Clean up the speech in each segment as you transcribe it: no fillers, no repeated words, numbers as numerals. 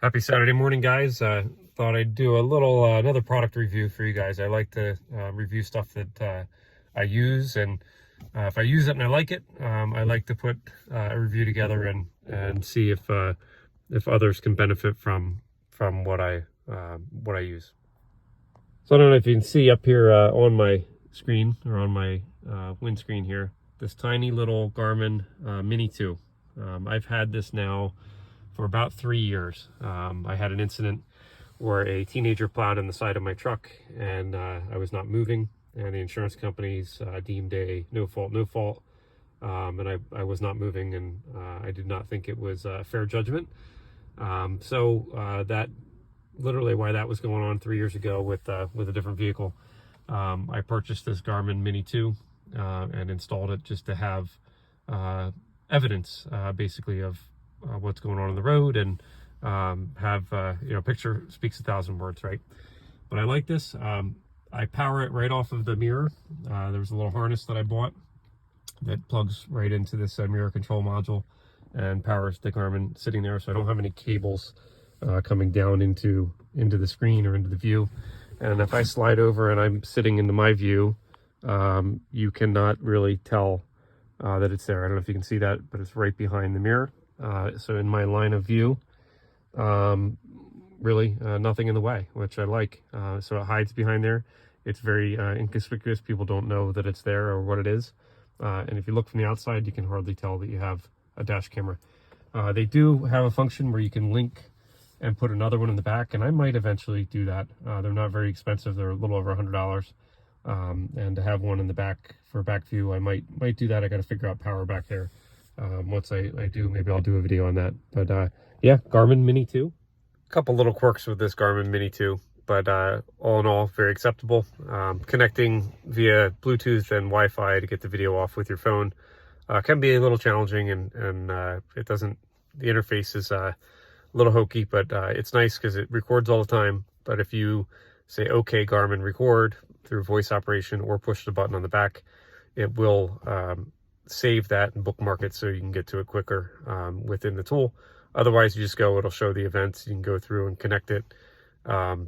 Happy Saturday morning, guys. Thought I'd do a little another product review for you guys. I like to review stuff that I use, and if I use it and I like it, I like to put a review together and see if others can benefit from what I use. So I don't know if you can see up here on my screen, or on my windscreen here, this tiny little Garmin Mini 2. I've had this now for about 3 years. I had an incident where a teenager plowed in the side of my truck, and I was not moving, and the insurance companies deemed a no fault, and I was not moving, and I did not think it was fair judgment. So that literally why that was going on 3 years ago with a different vehicle. I purchased this Garmin Mini 2 and installed it just to have evidence, basically, of what's going on the road, and have picture speaks 1,000 words, right? But I like this. I power it right off of the mirror. There's a little harness that I bought that plugs right into this mirror control module and powers the Garmin sitting there, so I don't have any cables coming down into the screen or into the view. And if I slide over and I'm sitting into my view, you cannot really tell that it's there. I don't know if you can see that, but it's right behind the mirror. So in my line of view, really nothing in the way, which I like. So it hides behind there. It's very inconspicuous. People don't know that it's there or what it is. And if you look from the outside, you can hardly tell that you have a dash camera. They do have a function where you can link and put another one in the back, and I might eventually do that. They're not very expensive. They're a little over $100. And to have one in the back for back view, I might do that. I got to figure out power back there. Once I do, maybe I'll do a video on that. But yeah, Garmin Mini 2. A couple little quirks with this Garmin Mini 2, but all in all, very acceptable. Connecting via Bluetooth and Wi-Fi to get the video off with your phone can be a little challenging, and it doesn't. The interface is a little hokey, but it's nice because it records all the time. But if you say, "Okay, Garmin, record," through voice operation or push the button on the back, it will save that and bookmark it so you can get to it quicker within the tool. Otherwise, you just go, it'll show the events. You can go through and connect it,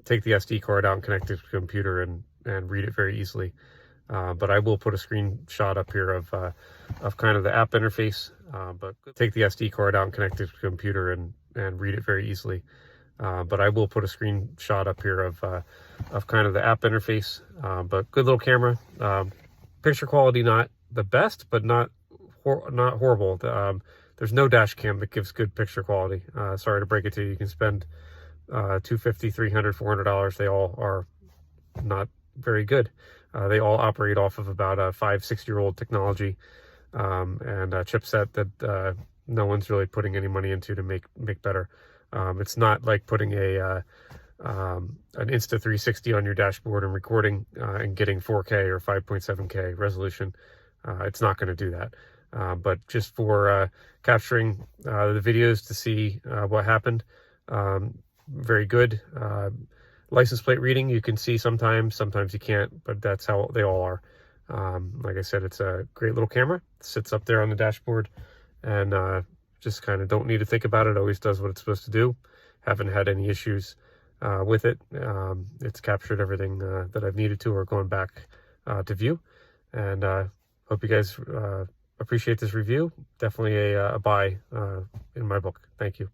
take the SD card out and connect it to the computer and read it very easily. But I will put a screenshot up here of kind of the app interface, but take the SD card out and connect it to the computer and read it very easily. But I will put a screenshot up here of kind of the app interface, but good little camera. Picture quality not the best, but not horrible. There's no dash cam that gives good picture quality. Sorry to break it to you. You can spend $250, $300, $400. They all are not very good. They all operate off of about a 5-6-year-old technology and a chipset that no one's really putting any money into to make better. It's not like putting an Insta360 on your dashboard and recording and getting 4K or 5.7K resolution. It's not going to do that. But just for capturing the videos to see what happened, very good. License plate reading, you can see sometimes you can't, but that's how they all are. Like I said, it's a great little camera. It sits up there on the dashboard, and just kind of don't need to think about it. Always does what it's supposed to do. Haven't had any issues with it. It's captured everything that I've needed to, or going back to view. And hope you guys appreciate this review. Definitely a buy in my book. Thank you.